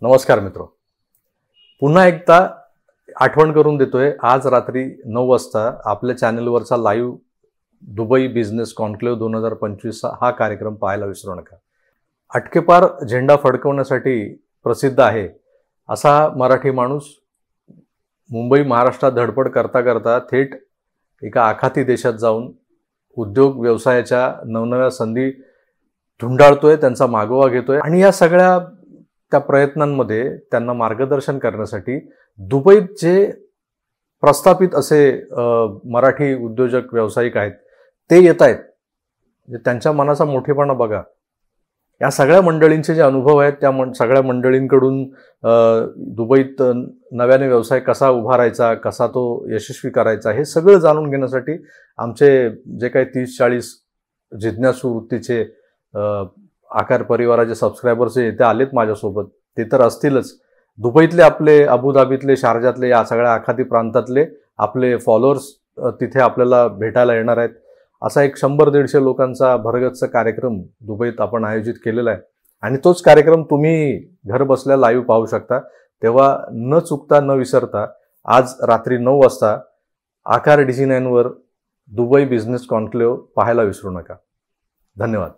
नमस्कार मित्र, पुन्हा एकदा आठवण करून देतोय। आज रात्री 9 वाजता आपल्या चॅनलवरचा लाईव्ह दुबई बिझनेस कॉन्क्लेव्ह 2025 हा कार्यक्रम पाहायला विसरू नका। अटकेपार झेंडा फडकवण्यासाठी प्रसिद्ध आहे असा मराठी माणूस मुंबई महाराष्ट्रात धडपड करता करता थेट एका आखाती देशात जाऊन उद्योग व्यवसायाच्या नवनव्या संधी धुंडाळतोय, त्यांचा मागोवा घेतोय आणि या सगळ्या त्या प्रयत्नांमध्ये त्यांना मार्गदर्शन करण्यासाठी दुबईत जे प्रस्थापित असे मराठी उद्योजक व्यावसायिक आहेत ते येत आहेत। त्यांच्या मनाचा मोठेपणा बघा। या सगळ्या मंडळींचे जे अनुभव आहेत त्या सगळ्या मंडळींकडून दुबईत नव्याने व्यवसाय कसा उभारायचा, कसा तो यशस्वी करायचा, हे सगळं जाणून घेण्यासाठी आमचे जे काही 30-40 जिज्ञासू वृत्तीचे आकार परिवाराचे सबस्क्रायबर्स इथे आलेत माझ्यासोबत, ते तर असतीलच। दुबईतले आपले, अबुधाबीतले, शारजातले, या सगळ्या आखाती प्रांतातले आपले फॉलोअर्स तिथे आपल्याला भेटायला येणार आहेत। असा एक 100-150 लोकांचा भरगच्च कार्यक्रम दुबईत आपण आयोजित केलेला आहे आणि तोच कार्यक्रम तुम्ही घर बसल्या लाईव्ह पाहू शकता। तेव्हा न चुकता न विसरता आज रात्री 9 वाजता आकार DG9 वर दुबई बिझनेस कॉन्क्लेव्ह पाहायला विसरू नका। धन्यवाद।